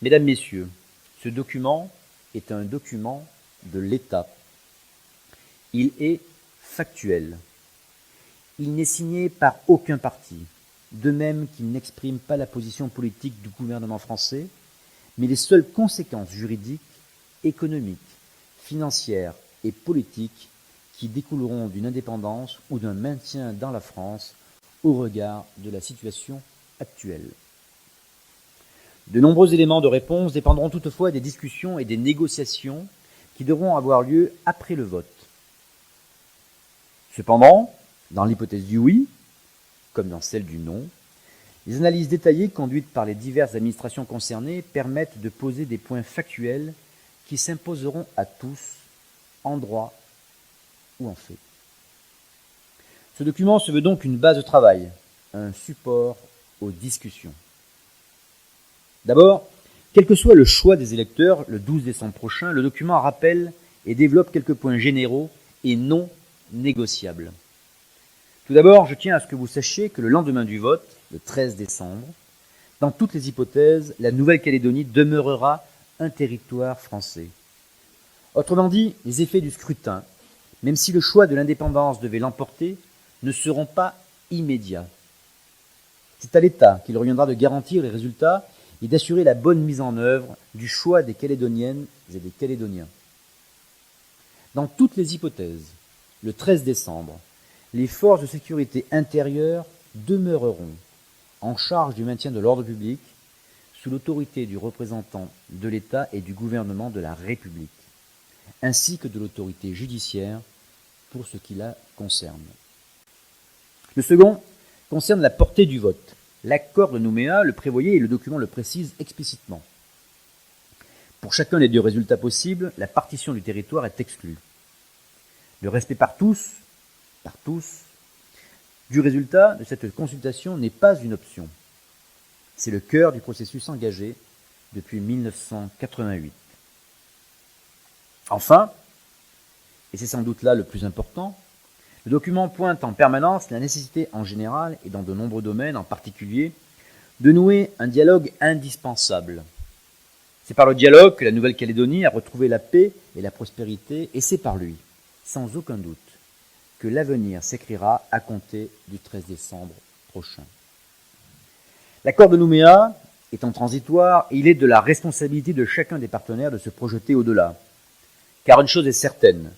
Mesdames, Messieurs, ce document est un document de l'État. Il est factuel. Il n'est signé par aucun parti, de même qu'il n'exprime pas la position politique du gouvernement français, mais les seules conséquences juridiques, économiques, financières et politiques qui découleront d'une indépendance ou d'un maintien dans la France au regard de la situation actuelle. De nombreux éléments de réponse dépendront toutefois des discussions et des négociations qui devront avoir lieu après le vote. Cependant, dans l'hypothèse du oui, comme dans celle du non, les analyses détaillées conduites par les diverses administrations concernées permettent de poser des points factuels qui s'imposeront à tous, en droit ou en fait. Ce document se veut donc une base de travail, un support aux discussions. D'abord, quel que soit le choix des électeurs, le 12 décembre prochain, le document rappelle et développe quelques points généraux et non négociables. Tout d'abord, je tiens à ce que vous sachiez que le lendemain du vote, le 13 décembre, dans toutes les hypothèses, la Nouvelle-Calédonie demeurera un territoire français. Autrement dit, les effets du scrutin, même si le choix de l'indépendance devait l'emporter, ne seront pas immédiats. C'est à l'État qu'il reviendra de garantir les résultats et d'assurer la bonne mise en œuvre du choix des Calédoniennes et des Calédoniens. Dans toutes les hypothèses, le 13 décembre, les forces de sécurité intérieure demeureront en charge du maintien de l'ordre public sous l'autorité du représentant de l'État et du gouvernement de la République, ainsi que de l'autorité judiciaire pour ce qui la concerne. Le second concerne la portée du vote. L'accord de Nouméa le prévoyait et le document le précise explicitement. Pour chacun des deux résultats possibles, la partition du territoire est exclue. Le respect par tous, du résultat de cette consultation n'est pas une option. C'est le cœur du processus engagé depuis 1988. Enfin, et c'est sans doute là le plus important, le document pointe en permanence la nécessité en général, et dans de nombreux domaines en particulier, de nouer un dialogue indispensable. C'est par le dialogue que la Nouvelle-Calédonie a retrouvé la paix et la prospérité, et c'est par lui, sans aucun doute, que l'avenir s'écrira à compter du 13 décembre prochain. L'accord de Nouméa étant transitoire, il est de la responsabilité de chacun des partenaires de se projeter au-delà. Car une chose est certaine,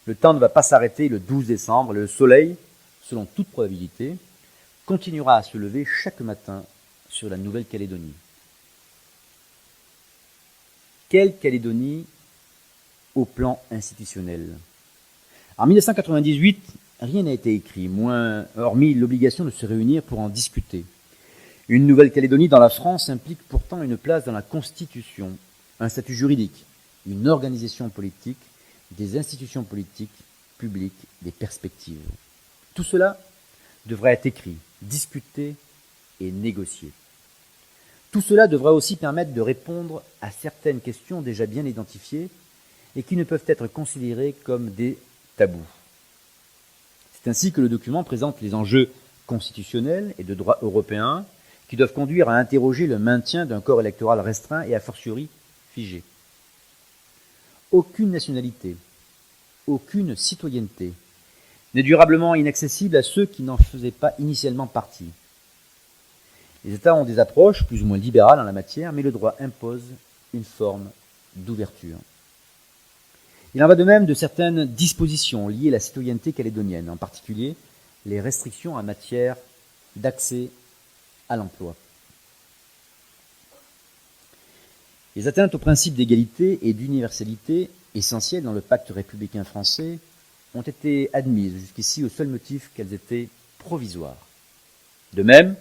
le temps ne va pas s'arrêter le 12 décembre, le soleil, selon toute probabilité, continuera à se lever chaque matin sur la Nouvelle-Calédonie. Quelle Calédonie au plan institutionnel ? En 1998, rien n'a été écrit, hormis l'obligation de se réunir pour en discuter. Une Nouvelle-Calédonie dans la France implique pourtant une place dans la Constitution, un statut juridique, une organisation politique, des institutions politiques, publiques, des perspectives. Tout cela devrait être écrit, discuté et négocié. Tout cela devrait aussi permettre de répondre à certaines questions déjà bien identifiées et qui ne peuvent être considérées comme des tabous. C'est ainsi que le document présente les enjeux constitutionnels et de droit européen qui doivent conduire à interroger le maintien d'un corps électoral restreint et a fortiori figé. Aucune nationalité, aucune citoyenneté n'est durablement inaccessible à ceux qui n'en faisaient pas initialement partie. Les États ont des approches plus ou moins libérales en la matière, mais le droit impose une forme d'ouverture. Il en va de même de certaines dispositions liées à la citoyenneté calédonienne, en particulier les restrictions en matière d'accès à l'emploi. Les atteintes au principe d'égalité et d'universalité, essentielles dans le pacte républicain français, ont été admises jusqu'ici au seul motif qu'elles étaient provisoires. De même,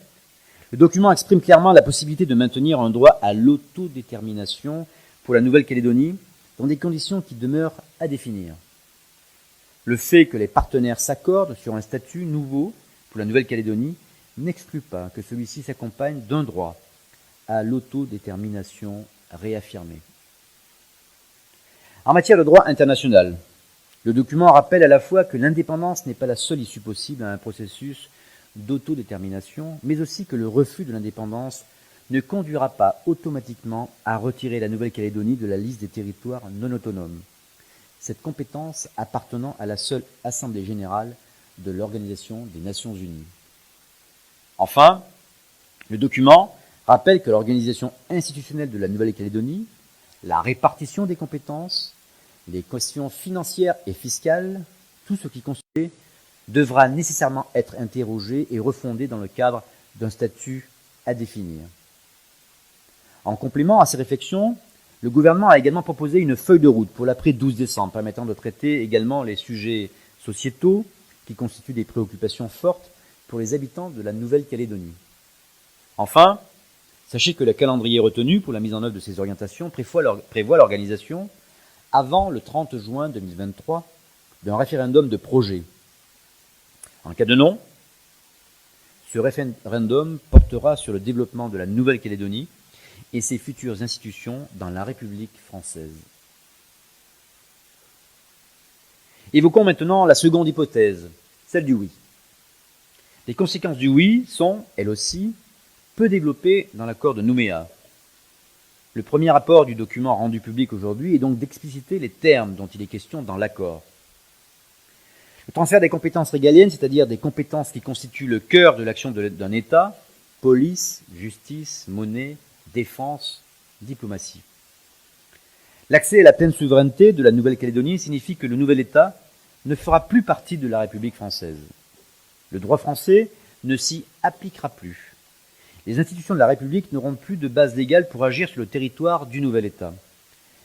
le document exprime clairement la possibilité de maintenir un droit à l'autodétermination pour la Nouvelle-Calédonie dans des conditions qui demeurent à définir. Le fait que les partenaires s'accordent sur un statut nouveau pour la Nouvelle-Calédonie n'exclut pas que celui-ci s'accompagne d'un droit à l'autodétermination réaffirmé. En matière de droit international, le document rappelle à la fois que l'indépendance n'est pas la seule issue possible à un processus d'autodétermination, mais aussi que le refus de l'indépendance ne conduira pas automatiquement à retirer la Nouvelle-Calédonie de la liste des territoires non autonomes, cette compétence appartenant à la seule Assemblée générale de l'Organisation des Nations unies. Enfin, le document rappelle que l'organisation institutionnelle de la Nouvelle-Calédonie, la répartition des compétences, les questions financières et fiscales, tout ce qui constitue, devra nécessairement être interrogé et refondé dans le cadre d'un statut à définir. En complément à ces réflexions, le gouvernement a également proposé une feuille de route pour l'après 12 décembre, permettant de traiter également les sujets sociétaux qui constituent des préoccupations fortes pour les habitants de la Nouvelle-Calédonie. Enfin, sachez que le calendrier retenu pour la mise en œuvre de ces orientations prévoit l'organisation, avant le 30 juin 2023, d'un référendum de projet. En cas de non, ce référendum portera sur le développement de la Nouvelle-Calédonie et ses futures institutions dans la République française. Évoquons maintenant la seconde hypothèse, celle du oui. Les conséquences du oui sont, elles aussi, peu développées dans l'accord de Nouméa. Le premier rapport du document rendu public aujourd'hui est donc d'expliciter les termes dont il est question dans l'accord. Le transfert des compétences régaliennes, c'est-à-dire des compétences qui constituent le cœur de l'action d'un État, police, justice, monnaie, défense, diplomatie. L'accès à la pleine souveraineté de la Nouvelle-Calédonie signifie que le nouvel État ne fera plus partie de la République française. Le droit français ne s'y appliquera plus. Les institutions de la République n'auront plus de base légale pour agir sur le territoire du nouvel État.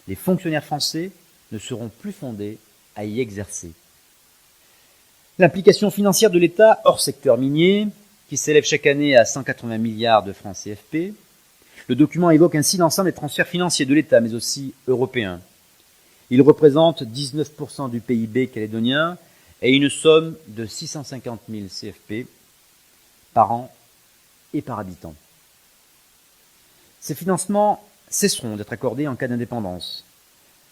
Les fonctionnaires français ne seront plus fondés à y exercer. L'implication financière de l'État hors secteur minier, qui s'élève chaque année à 180 milliards de francs CFP, le document évoque ainsi l'ensemble des transferts financiers de l'État, mais aussi européens. Il représente 19% du PIB calédonien et une somme de 650 000 CFP par an et par habitant. Ces financements cesseront d'être accordés en cas d'indépendance.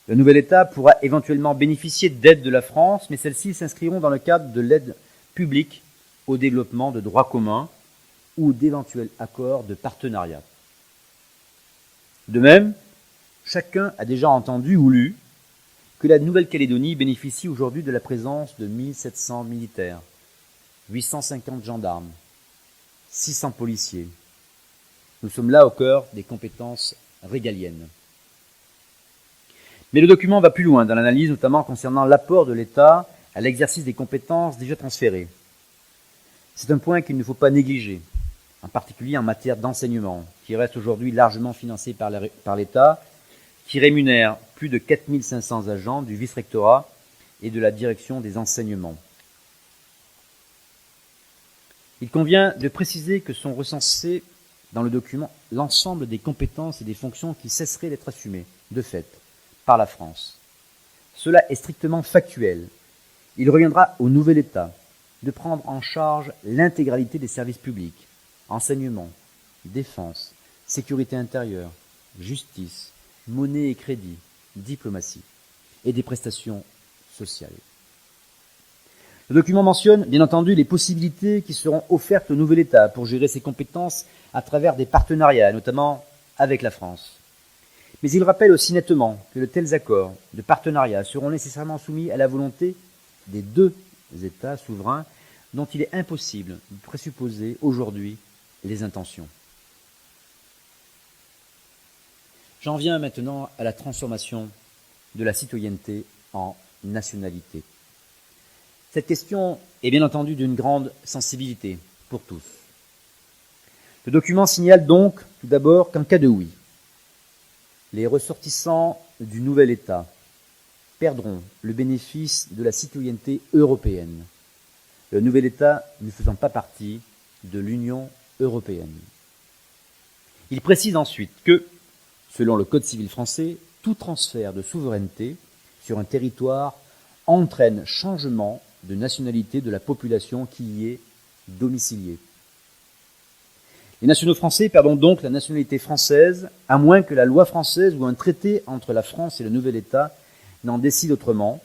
Le nouvel État pourra éventuellement bénéficier d'aides de la France, mais celles-ci s'inscriront dans le cadre de l'aide publique au développement de droits communs ou d'éventuels accords de partenariat. De même, chacun a déjà entendu ou lu que la Nouvelle-Calédonie bénéficie aujourd'hui de la présence de 1700 militaires, 850 gendarmes, 600 policiers. Nous sommes là au cœur des compétences régaliennes. Mais le document va plus loin dans l'analyse, notamment concernant l'apport de l'État à l'exercice des compétences déjà transférées. C'est un point qu'il ne faut pas négliger, en particulier en matière d'enseignement, qui reste aujourd'hui largement financé par l'État, qui rémunère plus de 4500 agents du vice-rectorat et de la direction des enseignements. Il convient de préciser que sont recensées dans le document l'ensemble des compétences et des fonctions qui cesseraient d'être assumées, de fait, par la France. Cela est strictement factuel. Il reviendra au nouvel État de prendre en charge l'intégralité des services publics, enseignement, défense, sécurité intérieure, justice, monnaie et crédit, diplomatie, et des prestations sociales. Le document mentionne, bien entendu, les possibilités qui seront offertes au nouvel État pour gérer ses compétences à travers des partenariats, notamment avec la France. Mais il rappelle aussi nettement que de tels accords de partenariat seront nécessairement soumis à la volonté des deux États souverains dont il est impossible de présupposer aujourd'hui les intentions. J'en viens maintenant à la transformation de la citoyenneté en nationalité. Cette question est bien entendu d'une grande sensibilité pour tous. Le document signale donc tout d'abord qu'en cas de oui, les ressortissants du nouvel État perdront le bénéfice de la citoyenneté européenne, le nouvel État ne faisant pas partie de l'Union européenne. Il précise ensuite que, selon le Code civil français, tout transfert de souveraineté sur un territoire entraîne changement de nationalité de la population qui y est domiciliée. Les nationaux français perdront donc la nationalité française, à moins que la loi française ou un traité entre la France et le nouvel État n'en décide autrement,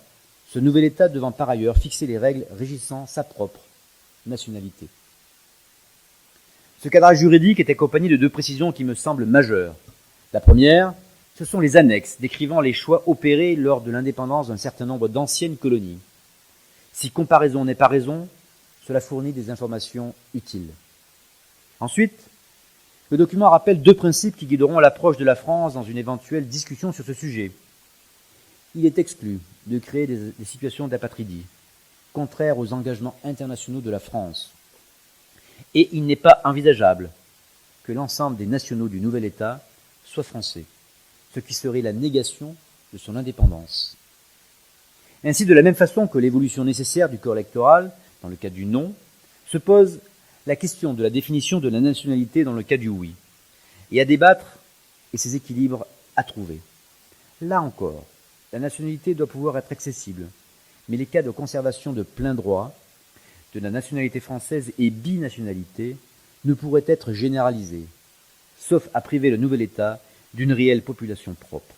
ce nouvel État devant par ailleurs fixer les règles régissant sa propre nationalité. Ce cadrage juridique est accompagné de deux précisions qui me semblent majeures. La première, ce sont les annexes décrivant les choix opérés lors de l'indépendance d'un certain nombre d'anciennes colonies. Si comparaison n'est pas raison, cela fournit des informations utiles. Ensuite, le document rappelle deux principes qui guideront l'approche de la France dans une éventuelle discussion sur ce sujet. Il est exclu de créer des situations d'apatridie, contraires aux engagements internationaux de la France. Et il n'est pas envisageable que l'ensemble des nationaux du nouvel État soient français, ce qui serait la négation de son indépendance. Ainsi, de la même façon que l'évolution nécessaire du corps électoral, dans le cas du non, se pose la question de la définition de la nationalité dans le cas du oui, et à débattre et ses équilibres à trouver. Là encore, la nationalité doit pouvoir être accessible, mais les cas de conservation de plein droit de la nationalité française et binationalité ne pourraient être généralisés, sauf à priver le nouvel État d'une réelle population propre.